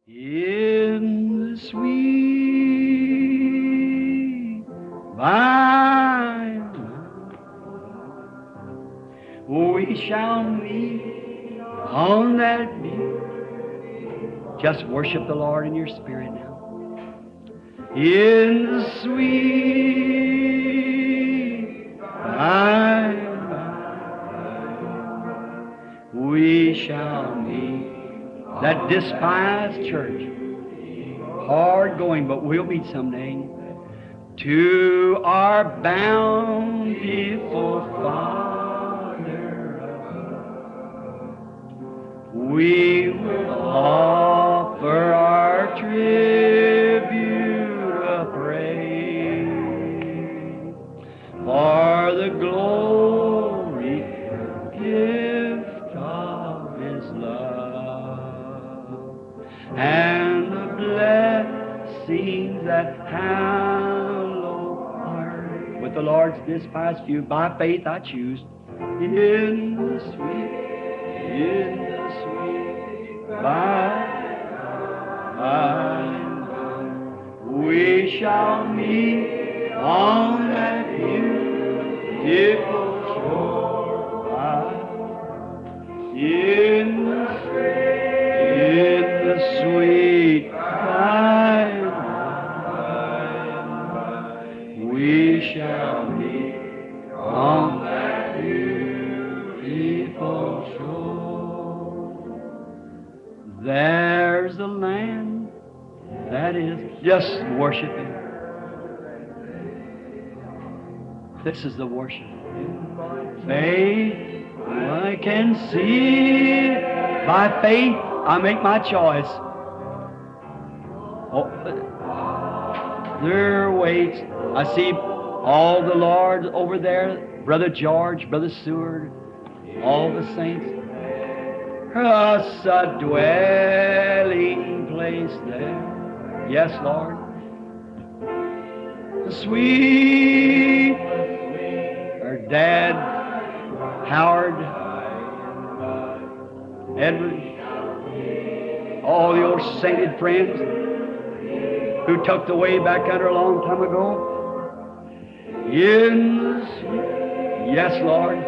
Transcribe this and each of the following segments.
In the sweet by and by, we shall meet on that beach. Just worship the Lord in your spirit now. In the sweet by and by, we shall meet. That despised church, hard going, but we'll meet someday. To our bountiful Father, we will offer our tribute of praise for the glory gift of His love and the blessings that hallow our. With the Lord's despised few, by faith I choose. In the sweet by and by, we shall meet on that beautiful shore. In the sweet by and by, we shall meet on that beautiful shore. There's a land that is just worshiping. This is the worship. Faith, I can see. By faith, I make my choice. Oh, there waits. I see all the Lord over there, Brother George, Brother Seward, all the saints. Us a dwelling place there. Yes, Lord. The sweet, her dad, Howard, Edward, all the old sainted friends who tucked away back under a long time ago. In the sweet, yes, Lord.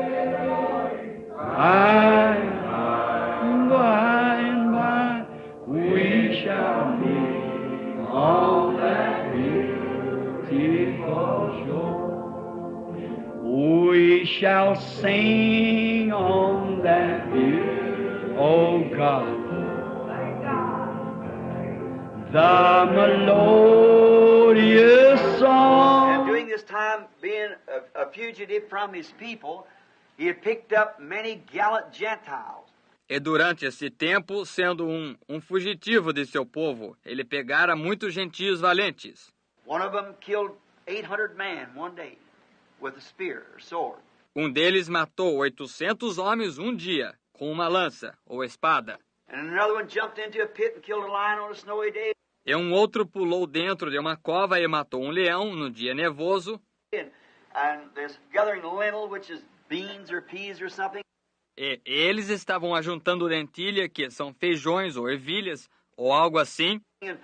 By and by, we shall meet on that beautiful shore. We shall sing on that beautiful, oh God, the melodious song. And during this time, being a fugitive from his people, he had picked up many gallant Gentiles. E durante esse tempo, sendo um fugitivo de seu povo, ele pegara muitos gentios valentes. One of them killed 800 men one day with a spear or sword. Deles matou 800 homens um dia, com uma lança ou espada. And another one jumped into a pit and killed a lion on a snowy day. E outro pulou dentro de uma cova e matou um leão no dia nevoso. And there's gathering lentil, which is beans or peas or something. E eles estavam ajuntando lentilha, que são feijões ou ervilhas, ou algo assim. And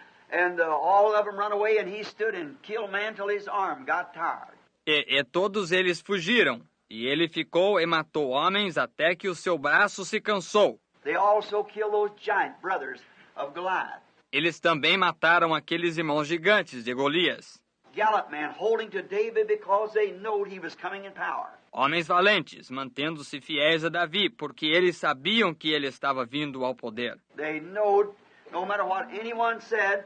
all of them run away, and he stood and killed man till his arm got tired. E todos eles fugiram, e ele ficou e matou homens até que o seu braço se cansou. They also killed those giant brothers of Goliath. Eles também mataram aqueles irmãos gigantes de Golias. Gallant men holding to David because they knowed he was coming in power. Homens valentes, mantendo-se fiéis a Davi, porque eles sabiam que ele estava vindo ao poder. They knowed, no matter what anyone said,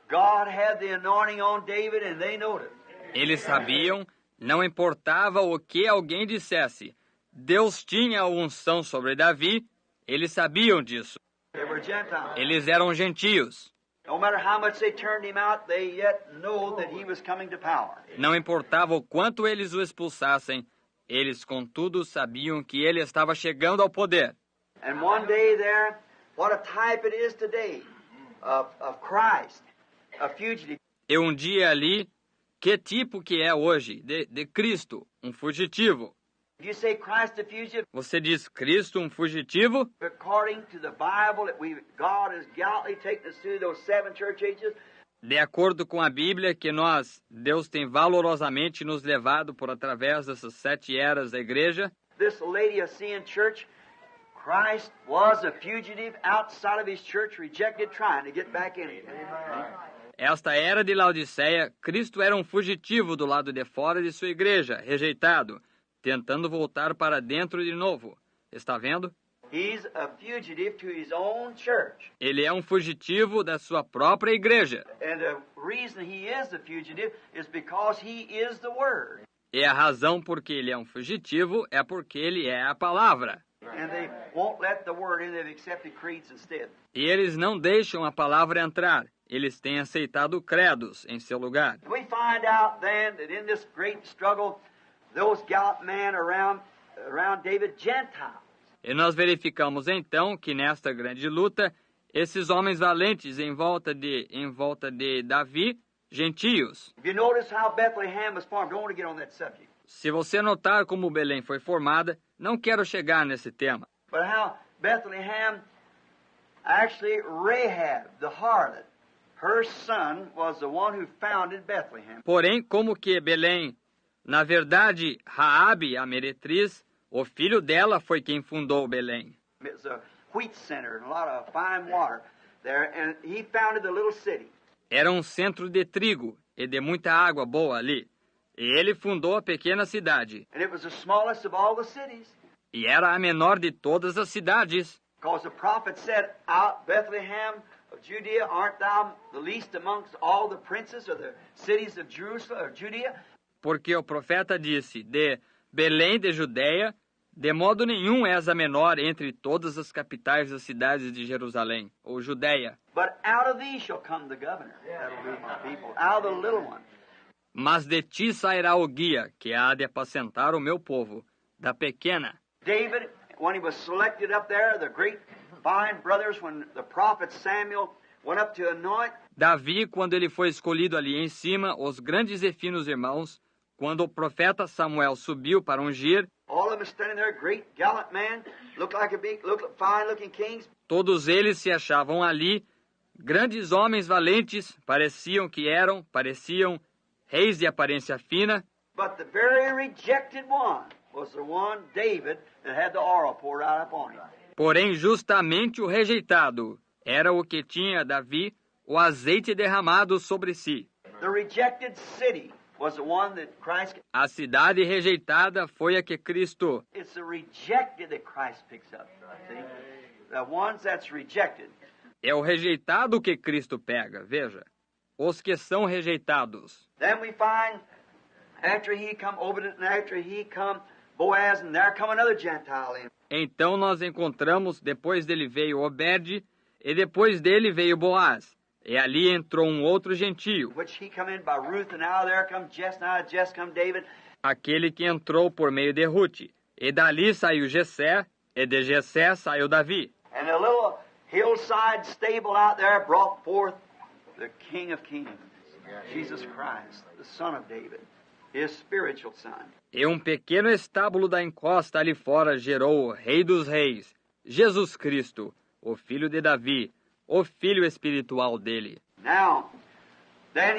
God had the anointing on David and they knowed it. Eles sabiam, não importava o que alguém dissesse, Deus tinha a unção sobre Davi, eles sabiam disso. They were Gentiles. Eles eram gentios. No matter how much they turned him out, they yet know that he was coming to power. Não importava o quanto eles o expulsassem, eles, contudo, sabiam que ele estava chegando ao poder. And one day there, what a type it is today of Christ, a fugitive. E dia ali, que tipo que é hoje de Cristo, fugitivo. If you say Christ a fugitive, Você diz Cristo um fugitivo? according to the Bible that God has gallantly taken us through those 7 church ages, De acordo com a Bíblia, que Deus tem valorosamente nos levado por através dessas 7 eras da igreja, this Laodicean church, Christ was a fugitive outside of his church, rejected, trying to get back in it. esta era de Laodiceia, Cristo era um fugitivo do lado de fora de sua igreja, rejeitado, tentando voltar para dentro de novo. Está vendo? He's a fugitive to his own church. Ele é um fugitivo da sua própria igreja. And the reason he is a fugitive is because he is the Word. E a razão por que ele é um fugitivo é porque ele é a palavra. And they won't let the Word in, they've accepted creeds instead. E eles não deixam a palavra entrar. Eles têm aceitado credos em seu lugar. We find out then that in this great struggle, those gallant men around David, Gentiles. E nós verificamos então que nesta grande luta, esses homens valentes em volta de Davi, gentios. If you notice how Bethlehem was formed, don't want to get on that subject. Se você notar como Belém foi formada, não quero chegar nesse tema. But how Bethlehem, actually Rahab, the harlot, her son was the one who founded Bethlehem. Porém, como que Belém, na verdade, Raabe, a meretriz, o filho dela foi quem fundou Belém. It was a wheat center and a lot of fine water there, and he founded the little city. Era um centro de trigo e de muita água boa ali. E ele fundou a pequena cidade. And it was the smallest of all the cities. E era a menor de todas as cidades. Because the prophet said, out Bethlehem of Judea, art thou the least amongst all the princes of the cities of Jerusalem, or Judea? Porque o profeta disse, de Belém de Judeia, de modo nenhum és a menor entre todas as capitais das cidades de Jerusalém, ou Judeia. But out of thee shall come the governor. That'll be my people. Out of the little one. Mas de ti sairá o guia, que há de apacentar o meu povo, da pequena. David, when he was selected up there, the great fine brothers, when the prophet Samuel went up to anoint, Davi, quando ele foi escolhido ali em cima, os grandes e finos irmãos, quando o profeta Samuel subiu para ungir, all of them standing there, great gallant men, look like fine-looking kings. Todos eles se achavam ali, grandes homens valentes, pareciam reis de aparência fina. But the very rejected one was the one, David, that had the oil poured out upon him. Porém, justamente o rejeitado era o que tinha Davi o azeite derramado sobre si. The rejected city was the one that Christ... A cidade rejeitada foi a que Cristo... It's the rejected that Christ picks up, see? The ones that's rejected. É o rejeitado que Cristo pega, veja. Os que são rejeitados. Then we find, after he come, Boaz, and there come another Gentile in. Então nós encontramos, depois dele veio Obed, e depois dele veio Boaz. E ali entrou um outro gentio. Which he come in by Ruth, and now there come Jesse, now Jesse come David. Aquele que entrou por meio de Ruth. E dali saiu Jessé, e de Jessé saiu Davi. And a little hillside stable out there brought forth the King of Kings, Jesus Christ, the Son of David, his spiritual son. E um pequeno estábulo da encosta ali fora gerou o Rei dos Reis, Jesus Cristo, o filho de Davi, o filho espiritual dele. Now, then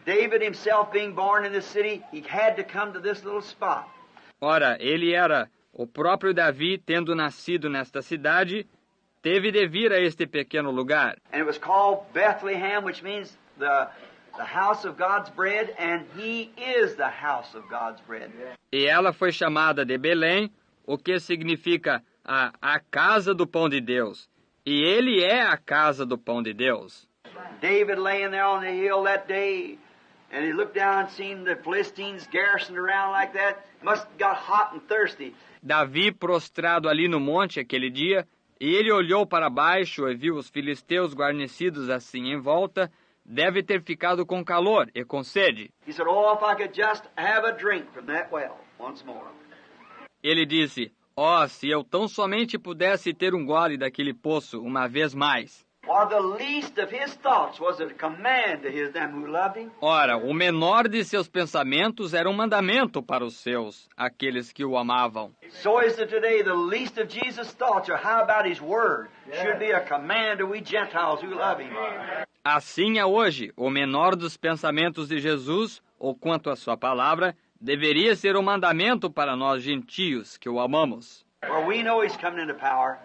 David himself being born in this city, he had to come to this little spot. Ora, ele era o próprio Davi, tendo nascido nesta cidade, teve de vir a este pequeno lugar. And it was called Bethlehem, which means the house of God's bread, and he is the house of God's bread. E ela foi chamada de Belém, o que significa a casa do pão de Deus. E ele é a casa do pão de Deus. David laying there on the hill that day, and he looked down and seen the Philistines garrisoned around like that. Must have got hot and thirsty. Davi prostrado ali no monte aquele dia, e ele olhou para baixo e viu os filisteus guarnecidos assim em volta, deve ter ficado com calor e com sede. He said, "Oh, if I could just have a drink from that well once more." Ele disse, se eu tão somente pudesse ter um gole daquele poço uma vez mais. While the least of his thoughts was a command to them who loved him. Ora, o menor de seus pensamentos era um mandamento para os seus, aqueles que o amavam. So is it today. The least of Jesus' thoughts, or how about his word, should be a command to we Gentiles who love him. Assim é hoje, o menor dos pensamentos de Jesus, ou quanto à sua palavra, deveria ser um mandamento para nós gentios que o amamos. For we know he's coming into power.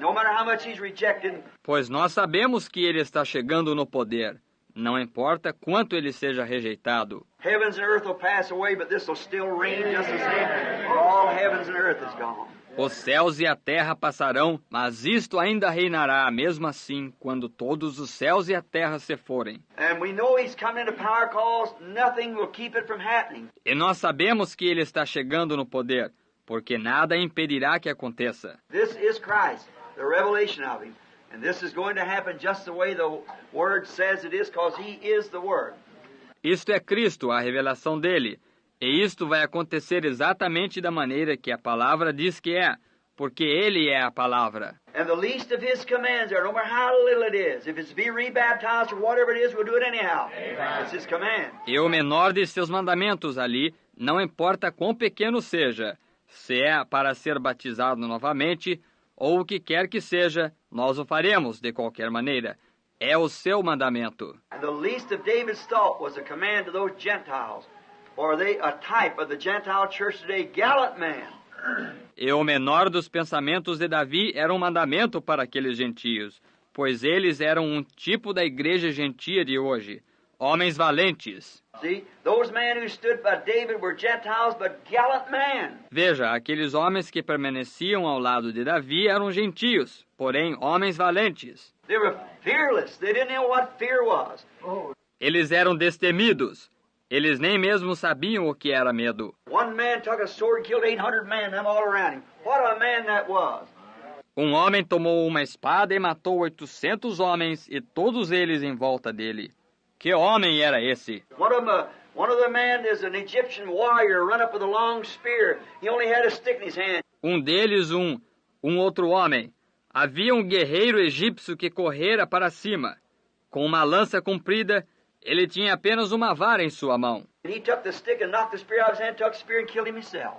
No matter how much he's rejected. Pois nós sabemos que ele está chegando no poder, não importa quanto ele seja rejeitado. Heavens and earth will pass away, but this will still reign just the same. For all heavens and earth is gone. Os céus e a terra passarão, mas isto ainda reinará, mesmo assim, quando todos os céus e a terra se forem. And we know he's coming into power because nothing will keep it from happening. E nós sabemos que ele está chegando no poder, porque nada impedirá que aconteça. This is Christ, the revelation of him. And this is going to happen just the way the Word says it is, because he is the Word. Isto é Cristo, a revelação dele. E isto vai acontecer exatamente da maneira que a palavra diz que é, porque ele é a palavra. And the least of his commands are, no matter how little it is, if it's to be rebaptized or whatever it is, we'll do it anyhow. It's his command. E o menor de seus mandamentos ali, não importa quão pequeno seja, se é para ser batizado novamente, ou o que quer que seja, nós o faremos de qualquer maneira. É o seu mandamento. And the least of David's thought was a command to those Gentiles. Or are they a type of the Gentile church today? Gallant man. E o menor dos pensamentos de Davi era um mandamento para aqueles gentios, pois eles eram um tipo da igreja gentia de hoje, homens valentes. See, those men who stood by David were Gentiles, but gallant men. Veja, aqueles homens que permaneciam ao lado de Davi eram gentios, porém homens valentes. They were fearless. They didn't know what fear was. Eles eram destemidos. Eles nem mesmo sabiam o que era medo. One man took a sword and killed 800 men, them all around him. What a man that was. Um homem tomou uma espada e matou 800 homens e todos eles em volta dele. Que homem era esse? One of the men is an Egyptian warrior, run up with a long spear. He only had a stick in his hand. Um deles, um outro homem. Havia um guerreiro egípcio que correra para cima. Com uma lança comprida, ele tinha apenas uma vara em sua mão. He took the stick and knocked the spear out of his hand, took the spear and killed him himself.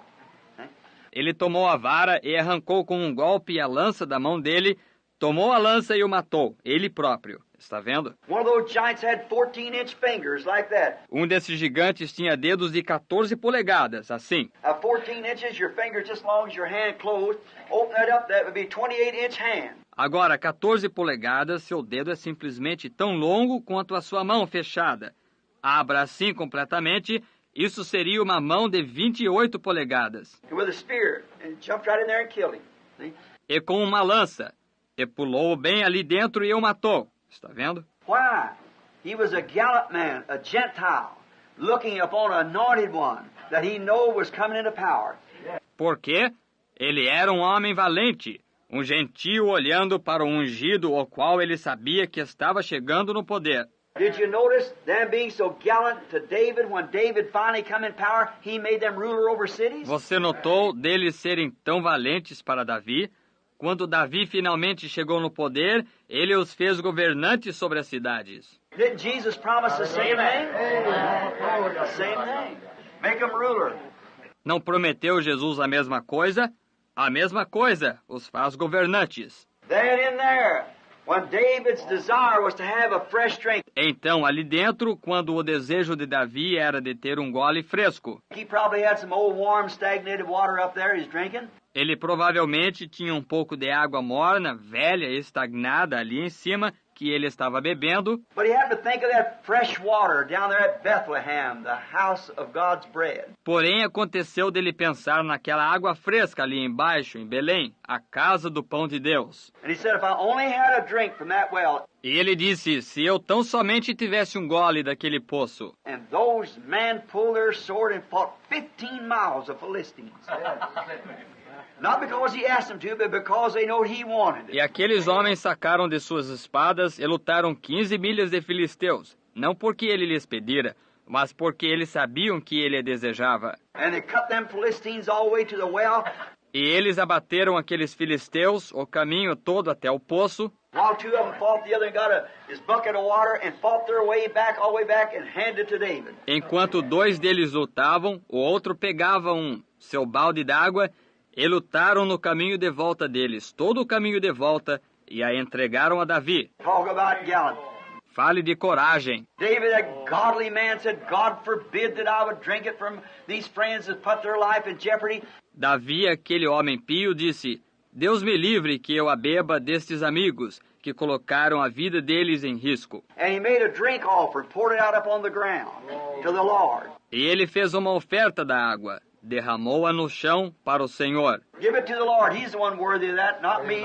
Ele tomou a vara e arrancou com um golpe a lança da mão dele, tomou a lança e o matou, ele próprio. Está vendo? One of those giants had 14-inch fingers like that. Um desses gigantes tinha dedos de 14 polegadas, assim. 14 inches, your finger just as long as your hand closed. Open that up, that would be 28-inch hand. Agora, 14 polegadas, seu dedo é simplesmente tão longo quanto a sua mão fechada. Abra assim completamente, isso seria uma mão de 28 polegadas. With a spear, and jumped right in there and killed him. See? E com uma lança, e pulou bem ali dentro e o matou. Está vendo? Why? He was a gallant man, a Gentile, looking upon an anointed one that he knew was coming into power. Por quê? Ele era um homem valente, um gentio olhando para o ungido, o qual ele sabia que estava chegando no poder. Did you notice them being so gallant to David? When David finally come in power, he made them ruler over cities? Você notou deles serem tão valentes para Davi? Quando Davi finalmente chegou no poder, ele os fez governantes sobre as cidades. Didn't Jesus promise the same thing? The same thing. Make them ruler. Não prometeu Jesus a mesma coisa? A mesma coisa, os faz governantes. Then in there, when David's desire was to have a fresh drink, Então, ali dentro, quando o desejo de Davi era de ter um gole fresco, he probably had some old warm stagnated water up there he's drinking. ele provavelmente tinha um pouco de água morna, velha e estagnada ali em cima, que ele estava bebendo. But he had to think of that fresh water down there at Bethlehem, the house of God's bread. Porém, aconteceu dele pensar naquela água fresca ali embaixo, em Belém, a casa do pão de Deus. And he said, if I only had a drink from that well, E ele disse, se eu tão somente tivesse um gole daquele poço. and those men pulled their sword and fought 15 miles of Philistines. Not because he asked them to, but because they know he wanted E it. aqueles homens sacaram de suas espadas e lutaram 15 milhas de filisteus, não porque ele lhes pedira, mas porque eles sabiam que ele desejava. And they cut them Philistines all the way to the well. E eles abateram aqueles filisteus o caminho todo até o poço. While two of them fought, the other got his bucket of water and fought their way back, all the way back, and handed it to David. Enquanto dois deles lutavam, o outro pegava seu balde d'água e lutaram no caminho de volta deles, todo o caminho de volta, e a entregaram a Davi. Talk about gallant. Fale de coragem. David, a godly man, said, God forbid that I would drink it from these friends that put their life in jeopardy. Davi, aquele homem pio, disse, Deus me livre que eu a beba destes amigos que colocaram a vida deles em risco. And he made a drink offering, poured it out upon the ground to the Lord. E ele fez uma oferta da água, derramou-a no chão para o Senhor. Give it to the Lord. He's the one worthy of that, not me.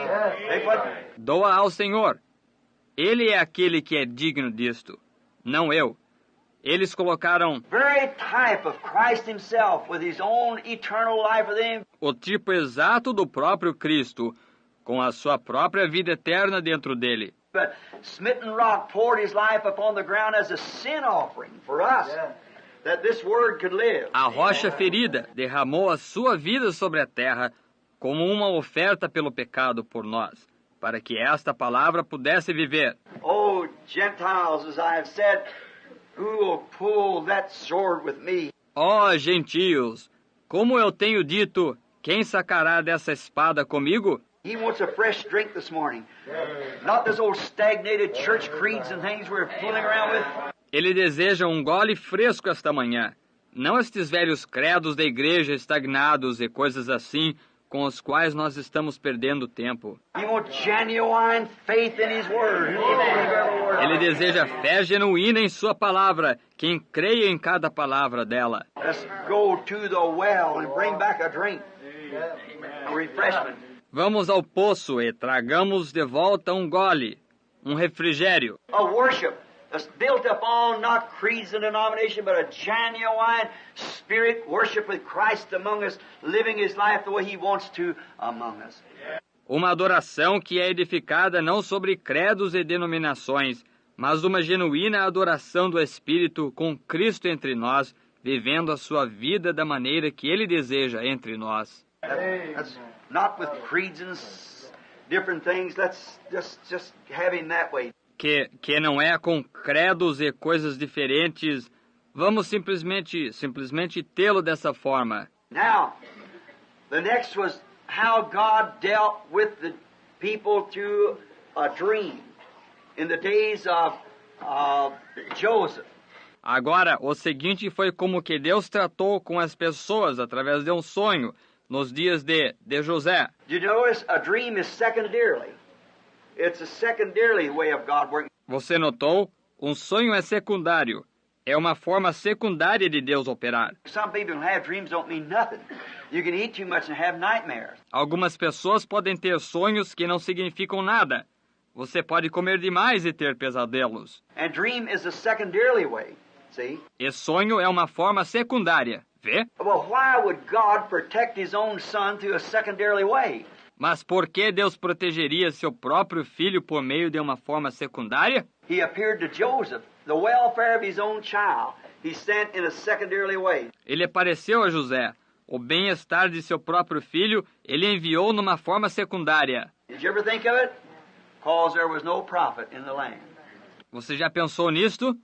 They put Doa ao Senhor. Ele é aquele que é digno disto, não eu. Eles colocaram very type of Christ himself with his own eternal life within him. o tipo exato do próprio Cristo, com a sua própria vida eterna dentro dele. But smitten rock poured his life upon the ground as a sin offering for us, that this word could live. A rocha ferida derramou a sua vida sobre a terra como uma oferta pelo pecado por nós, para que esta palavra pudesse viver. Oh, Gentiles, as I have said, who will pull that sword with me? Ó gentios, como eu tenho dito, quem sacará dessa espada comigo? He wants a fresh drink this morning. Not this old stagnated church creeds and things we're fooling around with. Ele deseja um gole fresco esta manhã, não estes velhos credos da igreja estagnados e coisas assim com os quais nós estamos perdendo tempo. He wants genuine faith in his word. Ele deseja fé genuína em sua palavra, quem creia em cada palavra dela. Let's go to the well and bring back a drink, a refreshment. Vamos ao poço e tragamos de volta um gole, um refrigério. A worship that's built upon not creeds and denomination, but a genuine spirit worship with Christ among us, living his life the way he wants to among us. Uma adoração que é edificada não sobre credos e denominações, mas uma genuína adoração do Espírito com Cristo entre nós, vivendo a sua vida da maneira que Ele deseja entre nós. That's not with creeds and different things. Let's just have him that way. Que não é com credos e coisas diferentes. Vamos simplesmente tê-lo dessa forma. Now, the next was how God dealt with the people through a dream in the days of Joseph. Agora, o seguinte foi como que Deus tratou com as pessoas através de um sonho nos dias de José. You notice a dream is secondarily. It's a secondarily way of God working. Você notou? Um sonho é secundário. É uma forma secundária de Deus operar. Some people who have dreams don't mean nothing. You can eat too much and have nightmares. Algumas pessoas podem ter sonhos que não significam nada. Você pode comer demais e ter pesadelos. And dream is a secondarily way. See? E sonho é uma forma secundária. Vê? Well, why would God protect his own son through a secondarily way? Mas por que Deus protegeria seu próprio filho por meio de uma forma secundária? He appeared to Joseph, the welfare of his own child. He sent in a secondarily way. Ele apareceu a José. O bem-estar de seu próprio filho, ele enviou numa forma secundária. Did you ever think of it? Because there was no prophet in the land. Você já pensou nisto?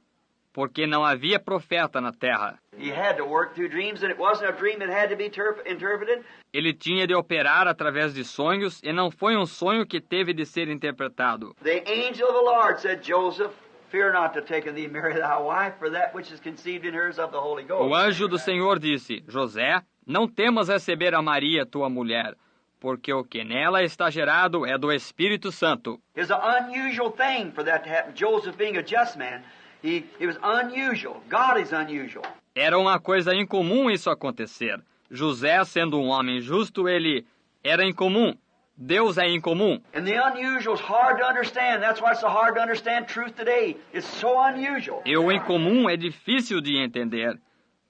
Porque não havia profeta na terra. He had to work through dreams, and it wasn't a dream that had to be interpreted. Ele tinha de operar através de sonhos, e não foi um sonho que teve de ser interpretado. The angel of the Lord said, Joseph, fear not to take in thee Mary thy wife, for that which is conceived in her is of the Holy Ghost. O anjo do Senhor disse, José, não temas receber a Maria, tua mulher, porque o que nela está gerado é do Espírito Santo. It's an unusual thing for that to happen. Joseph being a just man, it was unusual. God is unusual. Era uma coisa incomum isso acontecer. José, sendo um homem justo, ele era incomum. Deus é incomum. And the unusual is hard to understand. That's why it's so hard to understand truth today. It's so unusual. E o incomum é difícil de entender.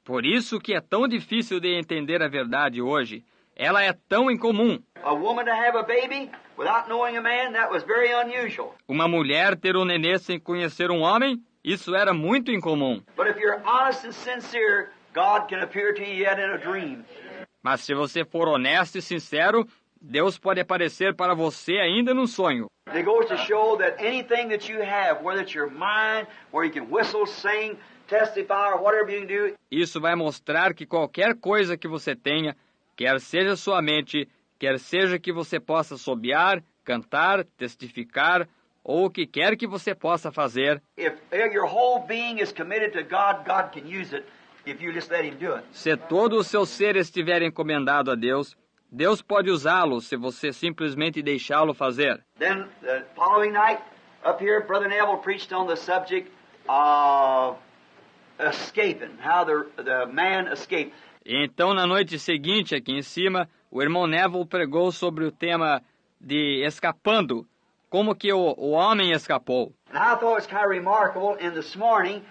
Por isso que é tão difícil de entender a verdade hoje. Ela é tão incomum. A woman to have a baby without knowing a man, that was very unusual. Uma mulher ter um nenê sem conhecer um homem, isso era muito incomum. But if you're honest and sincere, God can appear to you yet in a dream. Mas se você for honesto e sincero, Deus pode aparecer para você ainda num sonho. It goes to show that anything that you have, whether it's your mind, where you can whistle, sing, testify, or whatever you can do. Isso vai mostrar que qualquer coisa que você tenha, quer seja sua mente, quer seja que você possa assobiar, cantar, testificar, ou o que quer que você possa fazer, If your whole being is committed to God, God can use it if you just let Him do it. se todo o seu ser estiver encomendado a Deus, Deus pode usá-lo se você simplesmente deixá-lo fazer. Then the following night, up here, Brother Neville preached on the subject of escaping, how the man escaped. E então, na noite seguinte, aqui em cima, o irmão Neville pregou sobre o tema de escapando, como que o homem escapou. And I thought it was kind of remarkable. In this morning,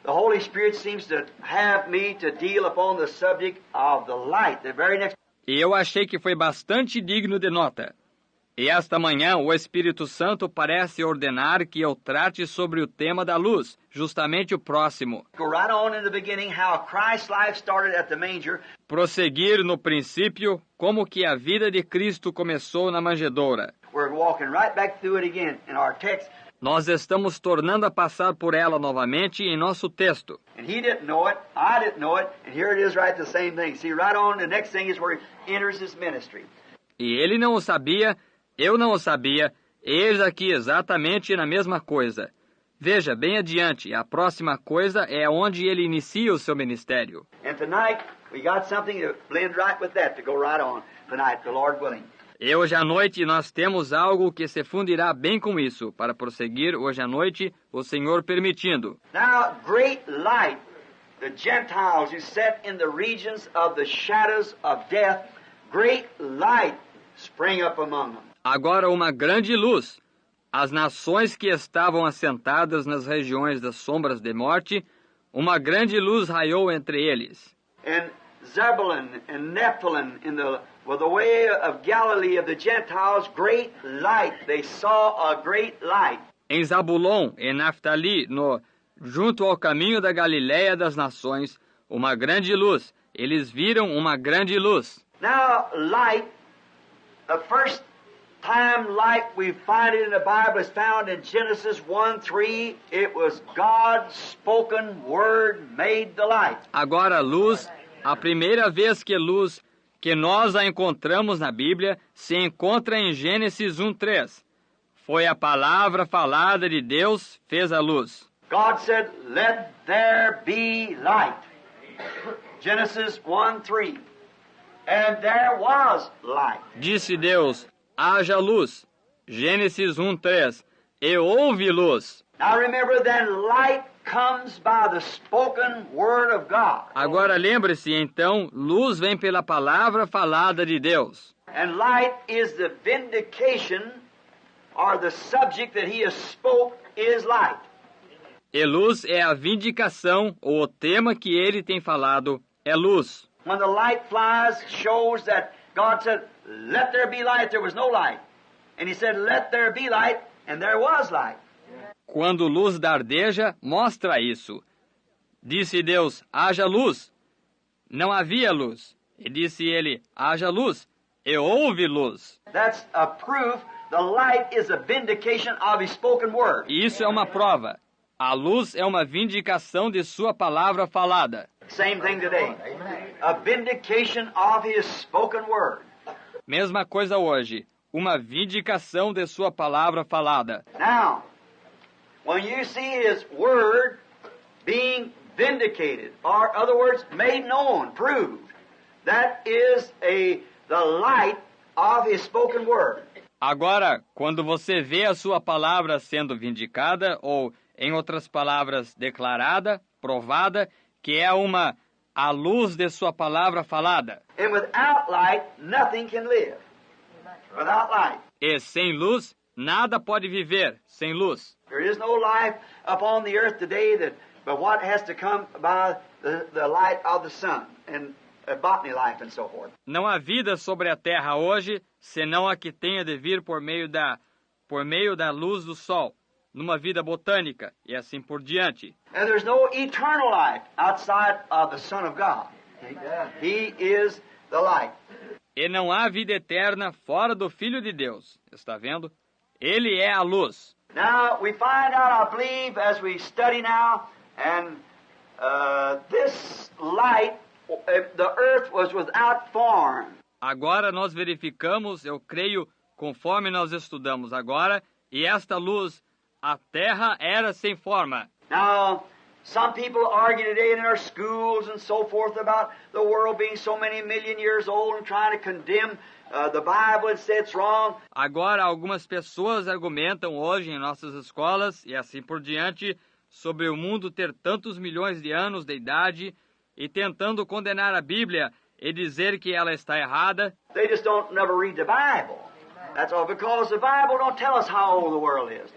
the Holy Spirit seems to have me to deal upon the subject of the light. The very next. E eu achei que foi bastante digno de nota. E esta manhã, o Espírito Santo parece ordenar que eu trate sobre o tema da luz, justamente o próximo. Go right on in the beginning, how Christ's life started at the manger. Prosseguir no princípio, como que a vida de Cristo começou na manjedoura. We're walking right back through it again in our text. Nós estamos tornando a passar por ela novamente em nosso texto. And he didn't know it, I didn't know it, and here it is right the same thing. See, right on, the next thing is where he enters his ministry. E ele não o sabia, eu não o sabia, eis aqui exatamente na mesma coisa. Veja, bem adiante, a próxima coisa é onde ele inicia o seu ministério. And tonight, we got something to blend right with that, to go right on tonight, the Lord willing. E hoje à noite nós temos algo que se fundirá bem com isso, para prosseguir hoje à noite, o Senhor permitindo. Now, great light, the Gentiles who sat in the regions of the shadows of death, great light sprang up among them. Agora uma grande luz. As nações que estavam assentadas nas regiões das sombras de morte, uma grande luz raiou entre eles. And Zebulun and Nephilim in the way of Galilee of the Gentiles, great light. They saw a great light. Em Zabulon e Naftali, junto ao caminho da Galiléia das nações, uma grande luz. Eles viram uma grande luz. Now, light, the first time light we find it in the Bible is found in Genesis 1:3. It was God's spoken word made the light. Agora, luz, a primeira vez que nós a encontramos na Bíblia, se encontra em Gênesis 1:3. Foi a palavra falada de Deus fez a luz. God said, "Let there be light." Genesis 1:3. And there was light. Disse Deus, haja luz. Gênesis 1:3. E houve luz. Now remember, then light comes by the spoken word of God. Agora lembre-se, então, luz vem pela palavra falada de Deus. And light is the vindication, or the subject that he has spoke is light. E luz é a vindicação, ou o tema que ele tem falado é luz. When the light flies, shows that God said, "Let there be light." There was no light. And he said, "Let there be light," and there was light. Quando luz dardeja, mostra isso. Disse Deus, haja luz. Não havia luz. E disse ele, haja luz. E houve luz. That's a proof. The light is a vindication of his spoken word. E isso é uma prova. A luz é uma vindicação de sua palavra falada. Same thing today. A vindication of his spoken word. Mesma coisa hoje. Uma vindicação de sua palavra falada. Now, when you see his word being vindicated, or in other words, made known, proved, that is the light of his spoken word. Agora, quando você vê a sua palavra sendo vindicada, ou, em outras palavras, declarada, provada, que é a luz de sua palavra falada. And without light, nothing can live. Without light. E sem luz, nada pode viver sem luz. There is no life upon the earth today but what has to come by the light of the sun and botany life and so forth. Não há vida sobre a terra hoje, senão a que tenha de vir por meio da luz do sol, numa vida botânica e assim por diante. And there's no eternal life outside of the Son of God. He is the light. E não há vida eterna fora do Filho de Deus. Está vendo? Ele é a luz. Now, we find out, I believe, as we study now, and this light, the earth was without form. Agora nós verificamos, eu creio, conforme nós estudamos agora, e esta luz, a terra era sem forma. Now, some people argue today in our schools and so forth about the world being so many million years old and trying to condemn the Bible and say it's wrong. Agora, algumas pessoas argumentam hoje em nossas escolas e assim por diante sobre o mundo ter tantos milhões de anos de idade e tentando condenar a Bíblia e dizer que ela está errada. They just don't never read the Bible. That's all, because the Bible don't tell us how old the world is.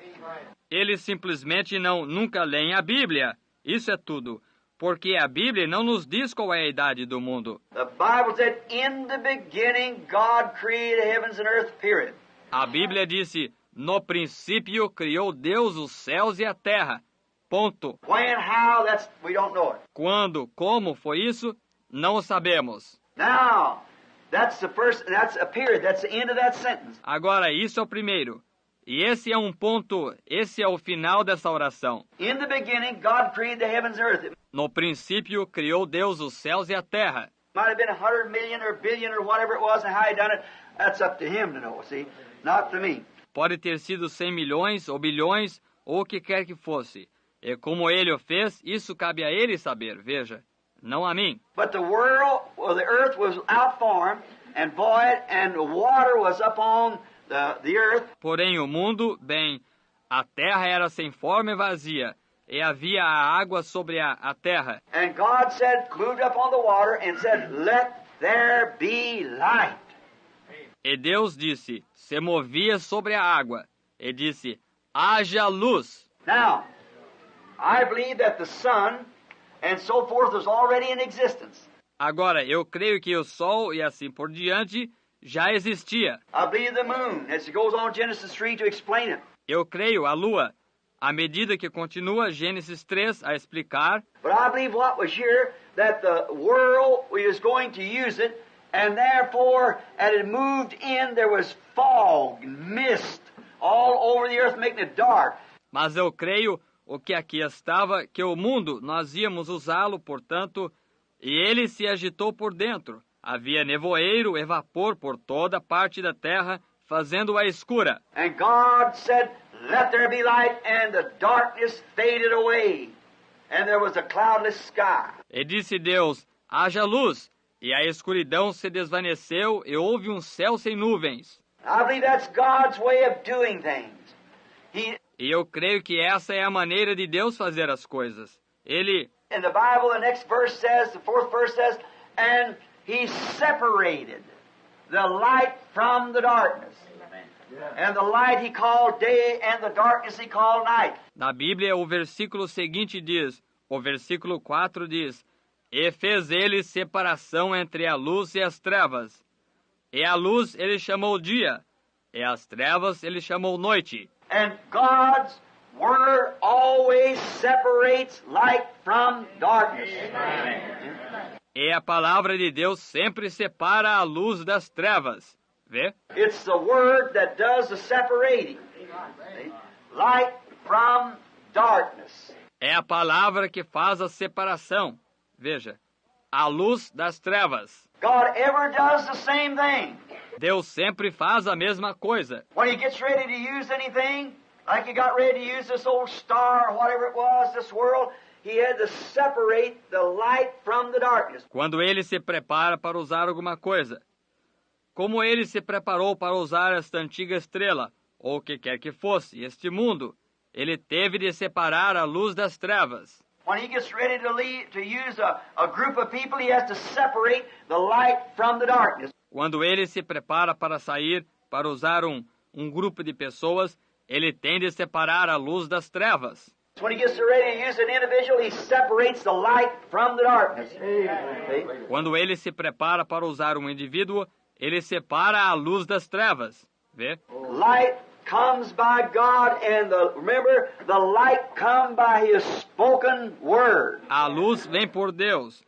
Eles simplesmente nunca leem a Bíblia. Isso é tudo. Porque a Bíblia não nos diz qual é a idade do mundo. The Bible said, in the beginning, God created the heavens and earth, period. A Bíblia disse, no princípio criou Deus os céus e a terra. Ponto. When, how, we don't know it. Quando, como foi isso? Não o sabemos. Now, that's a period, that's the end of that sentence. Agora, isso é o primeiro. E esse é um ponto, esse é o final dessa oração. In the beginning, God created the heavens and earth. It No princípio, criou Deus os céus e a terra. might have been 100 million or billion or whatever it was, and how he done it, that's up to him to know, see, not to me. Pode ter sido 100 milhões ou bilhões, ou o que quer que fosse. E como ele o fez, isso cabe a ele saber, veja, não a mim. But the world, the earth was without form and void, and the water was upon the earth. Porém o mundo, bem, a terra era sem forma e vazia, e havia a água sobre a terra. And God said, moved up on the water and said, let there be light. E Deus disse, se movia sobre a água, e disse, haja luz. Now, I believe that the sun and so forth was already in existence. Agora, eu creio que o sol e assim por diante já existia. I believe the moon, as it goes on Genesis 3 to explain it. Eu creio a lua, à medida que continua Gênesis 3 a explicar. But I believe what was here, that the world was going to use it, and therefore, as it moved in, there was fog, mist, all over the earth, making it dark. Mas eu creio o que aqui estava, que o mundo, nós íamos usá-lo, portanto, e ele se agitou por dentro. Havia nevoeiro e vapor por toda parte da terra, fazendo-a escura. And God said, let there be light, and the darkness faded away, and there was a cloudless sky. E disse Deus, haja luz, e a escuridão se desvaneceu e houve um céu sem nuvens. I believe that's God's way of doing things. E eu creio que essa é a maneira de Deus fazer as coisas. Ele, In the Bible, the next verse says, the fourth verse says, and He separated the light from the darkness. And the light He called day, and the darkness He called night. na Bíblia, o versículo seguinte diz, o versículo 4 diz, e fez ele separação entre a luz e as trevas. E a luz ele chamou dia, e as trevas ele chamou noite. And God's Word always separates light from darkness. E a palavra de Deus sempre separa a luz das trevas. Vê? It's the Word that does the separating. See? Light from darkness. É a palavra que faz a separação. Veja, a luz das trevas. God ever does the same thing. Deus sempre faz a mesma coisa. When He gets ready to use anything, like He got ready to use this old star or whatever it was, this world, He had to separate the light from the darkness. Quando ele se prepara para usar alguma coisa. Como ele se preparou para usar esta antiga estrela, ou o que quer que fosse, este mundo, ele teve de separar a luz das trevas. When He gets ready to use a group of people, He has to separate the light from the darkness. Quando ele se prepara para sair, para usar um grupo de pessoas, ele tem de separar a luz das trevas. When He gets ready to use an individual, He separates the light from the darkness. See? Quando ele se prepara para usar um indivíduo, ele separa a luz das trevas. Vê? Light comes by God, and remember, the light comes by His spoken word. A luz vem por Deus.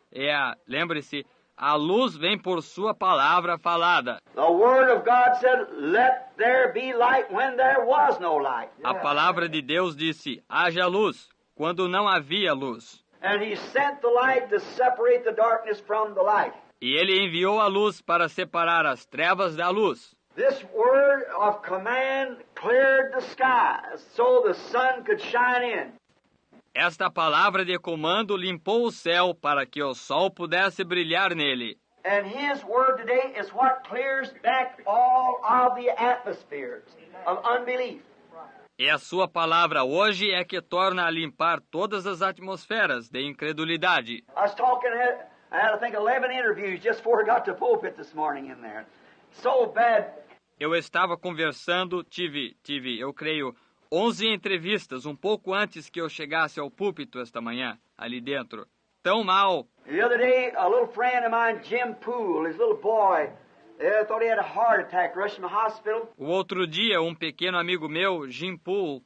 Lembre-se, A luz vem por sua palavra falada. The Word of God said, "Let there be light," when there was no light. A palavra de Deus disse, haja luz, quando não havia luz. And He sent the light to separate the darkness from the light. E ele enviou a luz para separar as trevas da luz. This word of command cleared the skies so the sun could shine in. Esta palavra de comando limpou o céu para que o sol pudesse brilhar nele. And His word today is what clears back all of the atmospheres of unbelief. E a sua palavra hoje é que torna a limpar todas as atmosferas de incredulidade. I was talking, I had, I think, 11 interviews just before I got to pulpit this morning in there. So bad. Eu estava conversando, eu creio, 11 entrevistas, um pouco antes que eu chegasse ao púlpito esta manhã, ali dentro. Tão mal. The other day, a little friend of mine, Jim Poole, his little boy, thought he had a heart attack, rushed him to the hospital. O outro dia, um pequeno amigo meu, Jim Poole,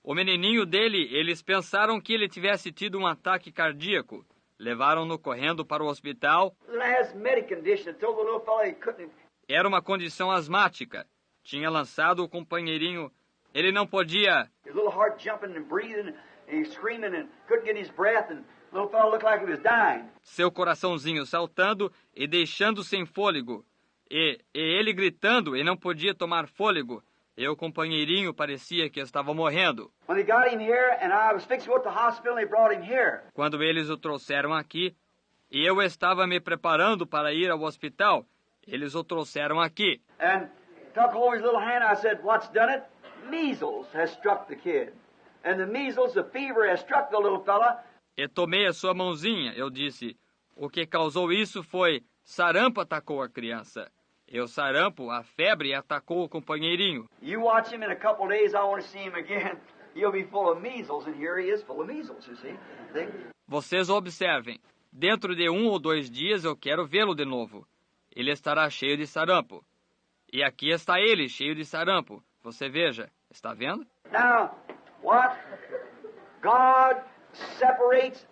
o menininho dele, eles pensaram que ele tivesse tido um ataque cardíaco. Levaram-no correndo para o hospital. Asthmatic condition. Told the little fellow he couldn't. Era uma condição asmática. Tinha lançado o companheirinho. Ele não podia. His little heart jumping and breathing, and he's screaming and couldn't get his breath, and the little fellow looked like he was dying. Seu coraçãozinho saltando e deixando sem fôlego. E ele gritando e não podia tomar fôlego. E o companheirinho parecia que estava morrendo. When they got him here, and I was fixing to go to the hospital, and they brought him here. Quando eles o trouxeram aqui, e eu estava me preparando para ir ao hospital, eles o trouxeram aqui. And took hold of his little hand. I said, "What's done it? Measles has struck the kid. And the measles, the fever has struck the little fella." E tomei a sua mãozinha. Eu disse, o que causou isso foi sarampo atacou a criança. E o sarampo, a febre, atacou o companheirinho. You watch him in a couple of days, I want to see him again. He'll be full of measles, and here he is full of measles, you see. Vocês observem. Dentro de 1 ou 2 dias eu quero vê-lo de novo. Ele estará cheio de sarampo. E aqui está ele, cheio de sarampo. Você veja, está vendo? Now, what? God separates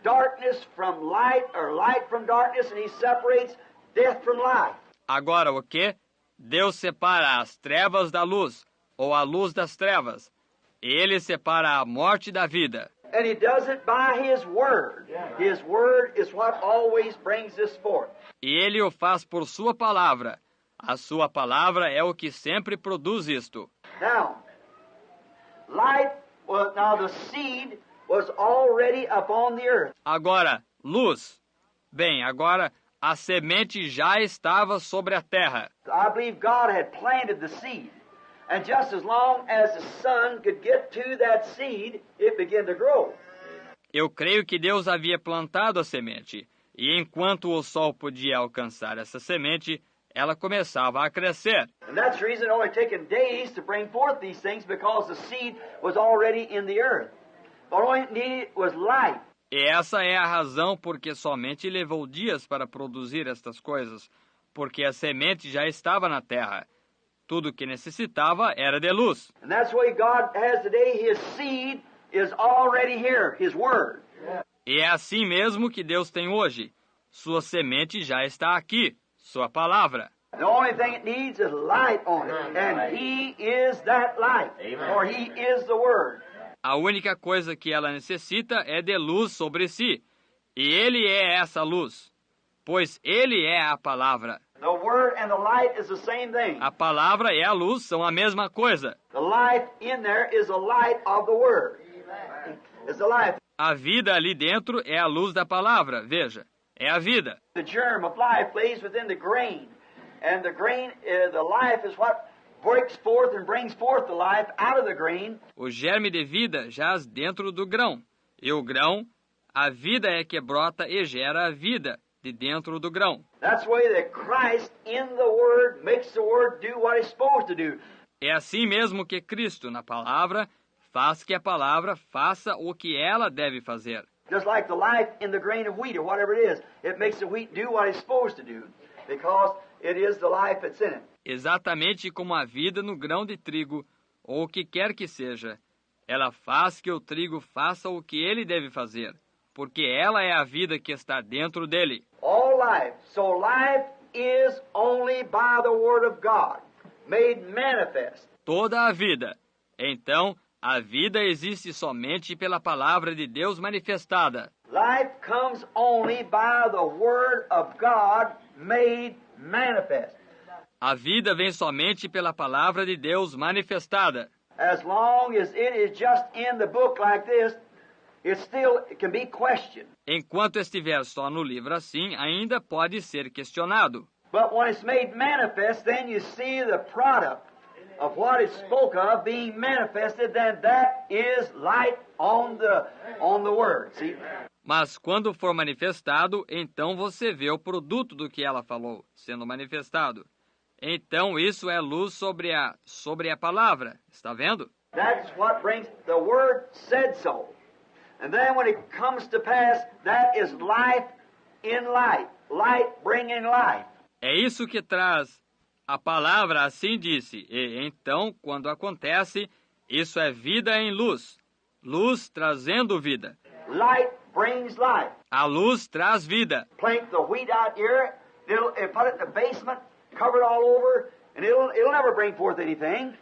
darkness from light, or light from darkness, and He separates death from life. Agora o quê? Deus separa as trevas da luz, ou a luz das trevas. Ele separa a morte da vida. And He does it by His Word. His Word is what always brings this forth. E Ele o faz por sua palavra. A sua palavra é o que sempre produz isto. Now, light, now the seed was already upon the earth. Agora, luz. Bem, agora a semente já estava sobre a terra. I believe God had planted the seed. And just as long as the sun could get to that seed, it began to grow. Eu creio que Deus havia plantado a semente. E enquanto o sol podia alcançar essa semente, ela começava a crescer. And that's the reason it only taken days to bring forth these things, because the seed was already in the earth. All it needed was light. E essa é a razão porque somente levou dias para produzir estas coisas, porque a semente já estava na terra. Tudo o que necessitava era de luz. And that's the way God has today. His seed is already here, His Word. E é assim mesmo que Deus tem hoje. Sua semente já está aqui, sua palavra. The only thing it needs is light on it. And He is that light. For He is the Word. A única coisa que ela necessita é de luz sobre si. E Ele é essa luz, pois Ele é a palavra. The Word and the light is the same thing. A palavra e a luz são a mesma coisa. The life in there is the light of the Word. It's the life. A vida ali dentro é a luz da palavra, veja, é a vida. The germ of life lays within the grain. And the grain, the life is what breaks forth and brings forth the life out of the grain. O germe de vida jaz dentro do grão. E o grão, a vida é que brota e gera a vida de dentro do grão. That's the way that Christ in the Word makes the Word do what it's supposed to do. É assim mesmo que Cristo, na palavra, faz que a palavra faça o que ela deve fazer. Just like the life in the grain of wheat or whatever it is, it makes the wheat do what it's supposed to do, because it is the life that's in it. Exatamente como a vida no grão de trigo, ou o que quer que seja. Ela faz que o trigo faça o que ele deve fazer, porque ela é a vida que está dentro dele. All life. So life is only by the Word of God, made manifest. Toda a vida. Então, a vida existe somente pela palavra de Deus manifestada. Life comes only by the Word of God made manifest. A vida vem somente pela palavra de Deus manifestada. As long as it is just in the book like this, it can be questioned. Enquanto estiver só no livro assim, ainda pode ser questionado. But when it's made manifest, then you see the product of what is spoke of being manifested, then that is light on the Word. See? Mas quando for manifestado, então você vê o produto do que ela falou, sendo manifestado. Então isso é luz sobre a palavra. Está vendo? That's what brings the Word said so. And then when it comes to pass, that is life in light. Light bringing life. É isso que traz a palavra, assim disse. E então, quando acontece, isso é vida em luz. Luz trazendo vida. Light brings life. A luz traz vida. Plant the wheat out here, put it in the basement, cover it all over, and it'll never bring forth anything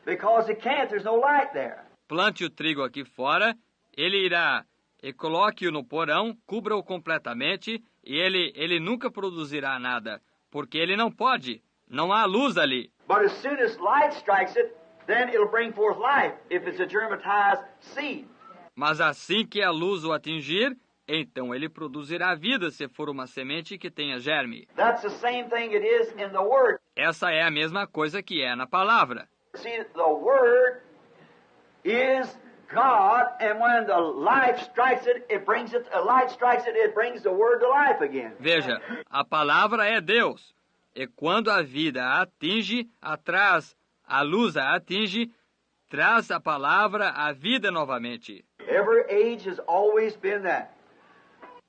because it can't. There's no light there. Plante o trigo aqui fora, ele irá e coloque-o no porão, cubra-o completamente e ele nunca produzirá nada, porque ele não pode. Não há luz ali. But as soon as light strikes it, then it'll bring forth life if it's a germatized seed. Mas assim que a luz o atingir, então ele produzirá vida se for uma semente que tenha germe. That's the same thing it is in the Word. Essa é a mesma coisa que é na palavra. See, the Word is God, and when the life strikes it, it brings the Word to life again. Veja, a palavra é Deus. E quando a vida a atinge, a luz a atinge, traz a palavra à vida novamente. Every age has always been that.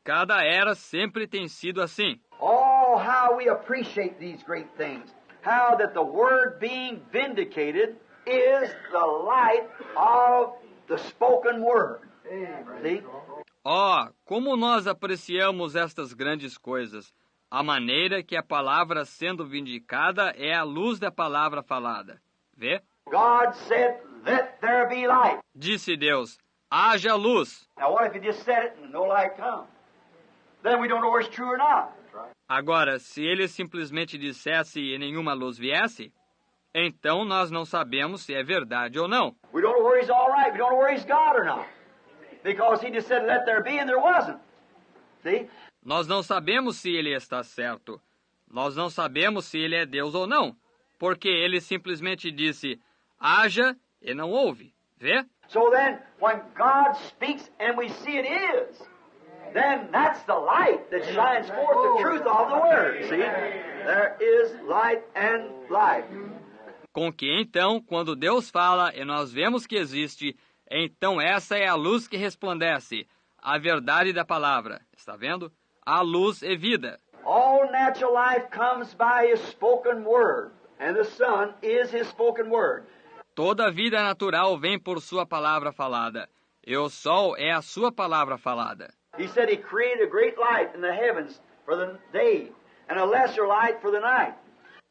Cada era sempre tem sido assim. Oh, how we appreciate these great things. How that the Word being vindicated is the light of the spoken Word. See? Oh, como nós apreciamos estas grandes coisas. A maneira que a palavra sendo vindicada é a luz da palavra falada. Vê? God said, "Let there be light." Disse Deus, haja luz. Now what if He just said it and no light come? Then we don't know whether it's true or not. Agora, se ele simplesmente dissesse e nenhuma luz viesse, então nós não sabemos se é verdade ou não. We don't know where He's all right. We don't know where He's God or not. Because He just said, "Let there be," and there wasn't. See? Nós não sabemos se ele está certo. Nós não sabemos se ele é Deus ou não. Porque ele simplesmente disse, haja e não houve. Vê? So then, when God speaks and we see it is, then that's the light that shines forth the truth of the Word. See? There is light and life. Com que então, quando Deus fala e nós vemos que existe, então essa é a luz que resplandece, a verdade da palavra. Está vendo? A luz é vida. All natural life comes by His spoken Word, and the sun is His spoken Word. Toda vida natural vem por sua palavra falada, e o sol é a sua palavra falada. He said He created a great light in the heavens for the day, and a lesser light for the night.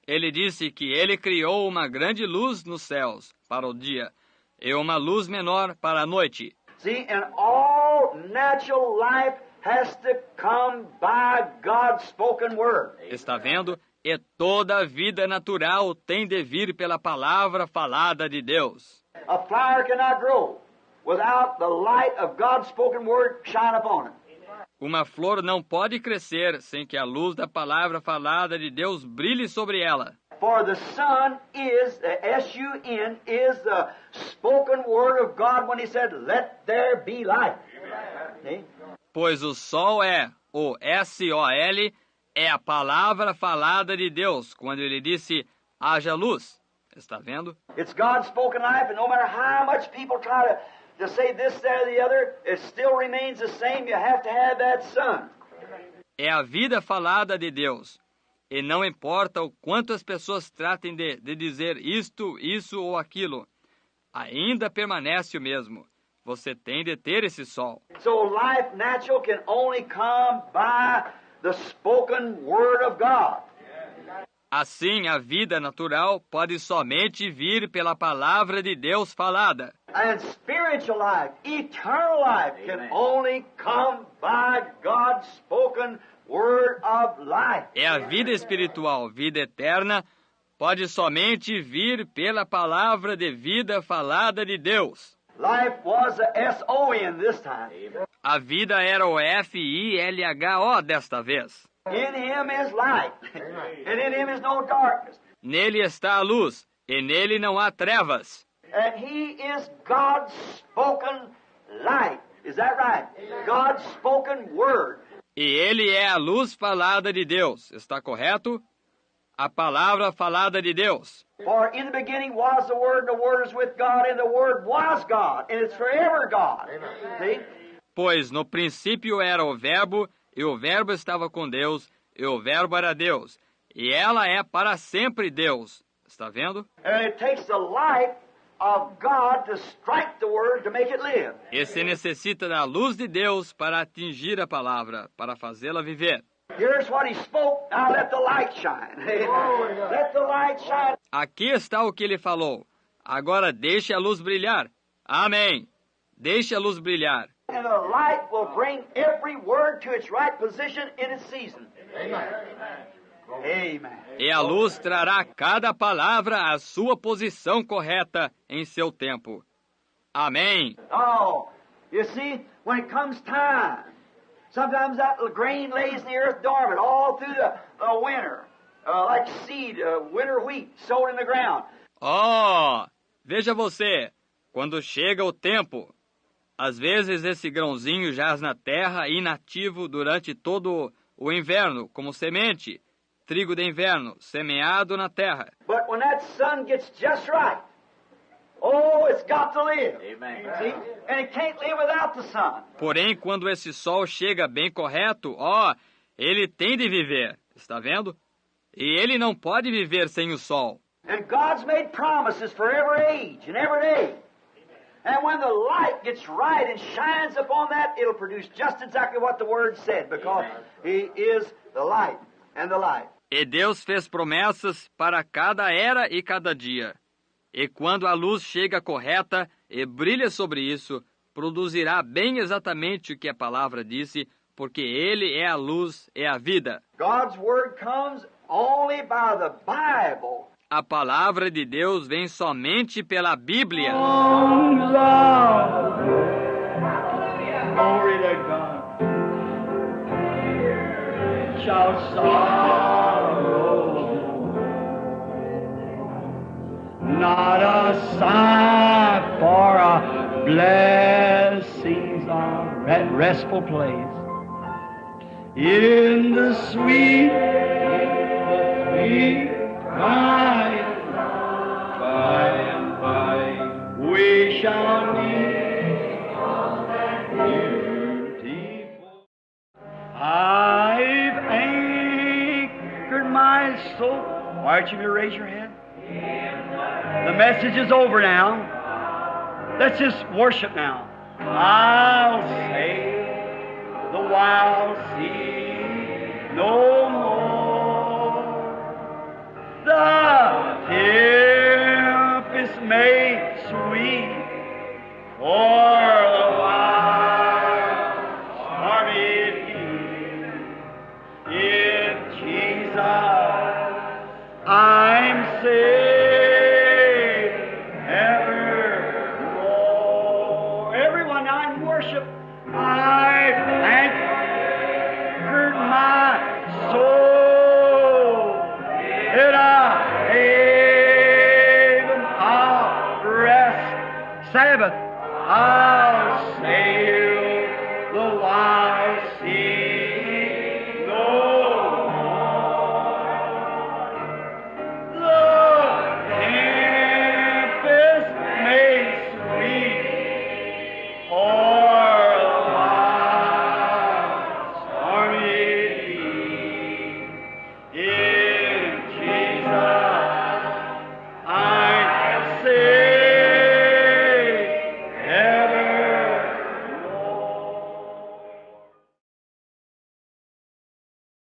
Ele disse que ele criou uma grande luz nos céus para o dia, e uma luz menor para a noite. See, and all natural life has to come by God's spoken Word. Está vendo? E toda a vida natural tem de vir pela palavra falada de Deus. A flower cannot grow without the light of God's spoken Word shine upon it. Uma flor não pode crescer sem que a luz da palavra falada de Deus brilhe sobre ela. For the sun is, the S-U-N, is the spoken Word of God when He said, "Let there be light." See? Pois o sol é, o S-O-L, é a palavra falada de Deus, quando ele disse, haja luz. Está vendo? It's God's spoken life, and no matter how much people try to say this, that, or the other, it still remains the same. You have to have that sun. É a vida falada de Deus. E não importa o quanto as pessoas tratem de dizer isto, isso ou aquilo, ainda permanece o mesmo. Você tem de ter esse sol. So life natural can only come by the spoken Word of God. Assim, a vida natural pode somente vir pela palavra de Deus falada. And spiritual life, eternal life, can only come by God's spoken Word of life. E a vida espiritual, vida eterna, pode somente vir pela palavra de vida falada de Deus. Life was a S-O-N this time. A vida era o F-I-L-H-O desta vez. In Him is light, and in Him is no darkness. Nele está a luz, e nele não há trevas. And He is God's spoken light. Is that right? God's spoken Word. E ele é a luz falada de Deus. Está correto? A palavra falada de Deus. For in the beginning was the Word, and the Word is with God, and the Word was God, and it's forever God. See? Pois no princípio era o Verbo, e o Verbo estava com Deus, e o Verbo era Deus. E ela é para sempre Deus. Está vendo? And it takes the light of God to strike the Word to make it live. E se necessita da luz de Deus para atingir a palavra, para fazê-la viver. Here's what He spoke. Now let the light shine. Let the light shine. Aqui está o que ele falou. Agora deixe a luz brilhar. Amém. Deixe a luz brilhar. And the light will bring every word to its right position in its season. Amen. E a luz trará cada palavra à sua posição correta em seu tempo. Amém. Oh, you see, when it comes time, sometimes that grain lays in the earth dormant all through the winter, like seed, winter wheat sown in the ground. Oh, veja você, quando chega o tempo, às vezes esse grãozinho jaz na terra inativo durante todo o inverno, como semente, trigo de inverno, semeado na terra. But when that sun gets just right, oh, it's got to live. Amen. See? And it can't live without the sun. Porém, quando esse sol chega bem correto, ele tem de viver, está vendo? E ele não pode viver sem o sol. And God's made promises for every age and every day. And when the light gets right and shines upon that, it'll produce just exactly what the Word said, because He is the light and the light. E Deus fez promessas para cada era e cada dia. E quando a luz chega correta e brilha sobre isso, produzirá bem exatamente o que a palavra disse, porque Ele é a luz e a vida. God's Word comes only by the Bible. A palavra de Deus vem somente pela Bíblia. Glory to God. Shall sorrow, not a sigh for a blessings of restful place in the sweet by and by we shall meet on that beautiful. I've anchored my soul. Why don't you raise your hand? The message is over now. Let's just worship now. I'll sail the wild sea no more. The tempest made sweet for the wild stormy in Jesus I'm saved evermore. Everyone now in worship, I